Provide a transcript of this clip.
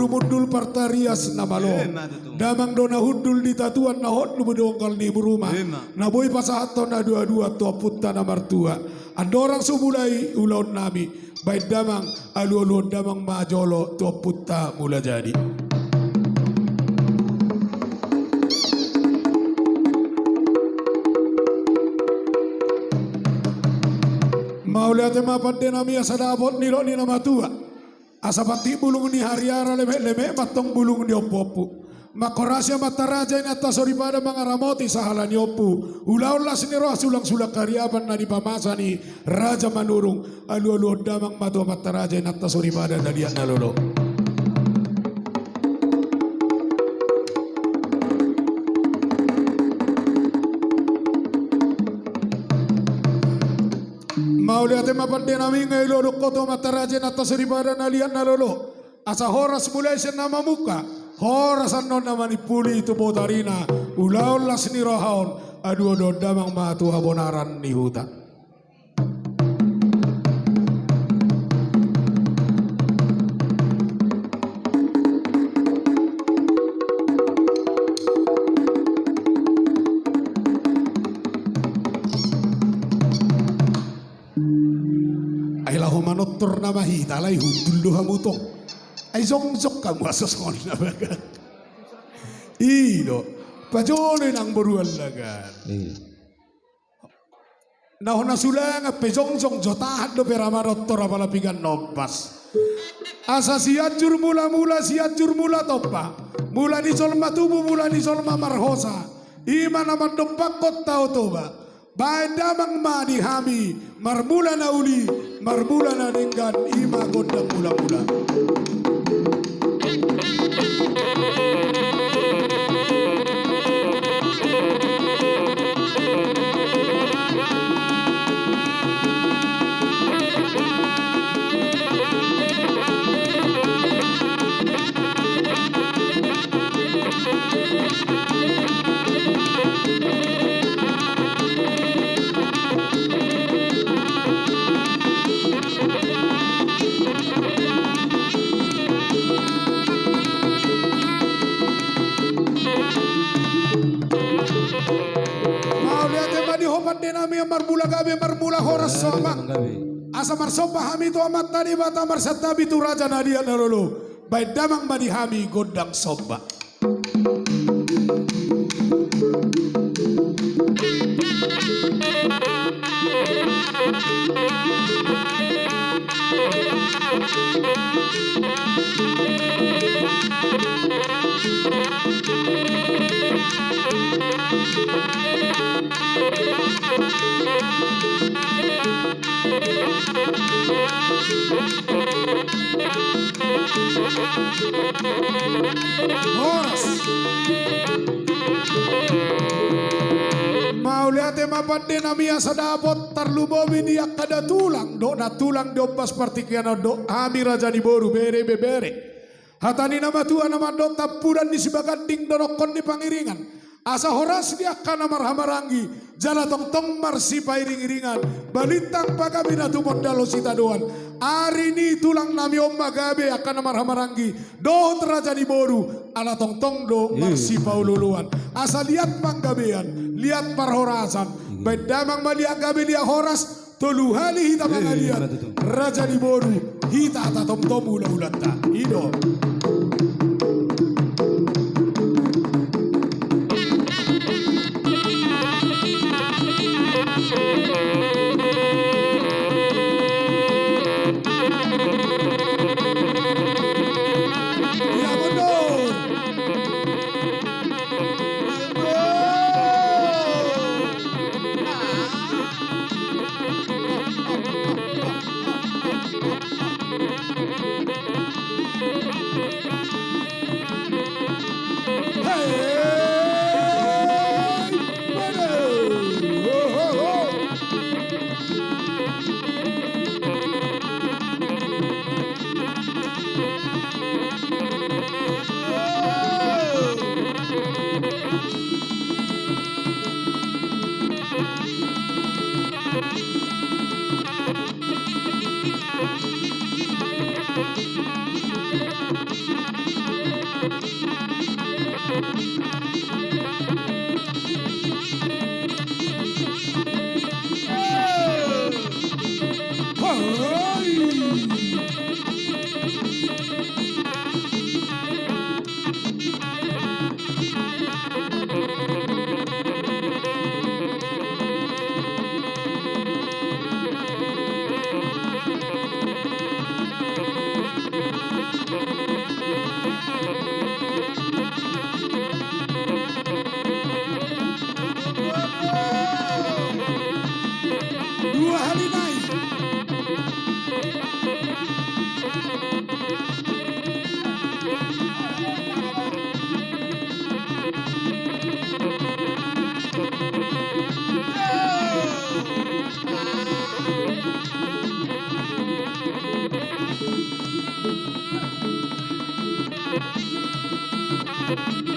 mundul partarias namalo. Damang dona hudul di tatuan na hot lumudongkal ni buruma. Na boy pasahato na dua-dua tua putta na martua. Andorang sumulai ulaun nami. Baik damang alu-aluan damang majolo tua putta mula jadi. Mau lihat mapadde nami asadabot nilo ni nama tua. Asapati bulung ni hariara leme-leme matong bulung di opo-opo. Makorasya mataraja ini atas daripada mangaramoti sahalan yopu. Ulau-ulas ni roh sulang-sulang karyapan na dipamasa ni Raja Manurung. Alu-alu damang matua mataraja ini atas daripada dalian nalolo. Mau lihat mapadde nami ngay lolo koto mataraja ini atas daripada dalian nalolo. Asa horas mulai senama muka. Horasan non nama ni puli itu botarina ulau las ni rohaon adu damang matu habonaran ni huta. Ailah humanotor nama hita lai hudul hamutong. Ay zong-zong kamu asason na bagan. Ino, pajonoy ng buruan lagan. Nahon na sulang at pezong-zong jotahan do peramanotor apalapigan nompas. Asa siadjur mula-mula siadjur mula topa. Mula ni solma tubu mula ni solma marhosa. Ima naman dompakot tao toba. Bae damang madihami marmula na uli marmula na dinggan ima gondang mula-mula. Marmula horas sama asa marsopa hami tu amat tadi bata marsatabi tu raja nadia nalolo baik damang badi hami godang soba. Horas mau lihat mapadde nami asa dapot tarlubomi dia kada tulang do na tulang do pas partikiano do ami raja di boru bere bebere hatani nama tua nama do tapudan di sibaganding donokon di pangiringan asa horas dia kana marhamarangi jala tong marsi pairing-iringan balintang pagabina tu modalo sita doan hari ini tulang nami om magabe akan marhamarangi do raja di boru ala tong do marsi paululuan asa lihat panggabean lihat parhorasan bedamang maliak gabe liak horas tolu hali hita mangalian raja di boru hita ta tom ula-ulata ido. Tuhan.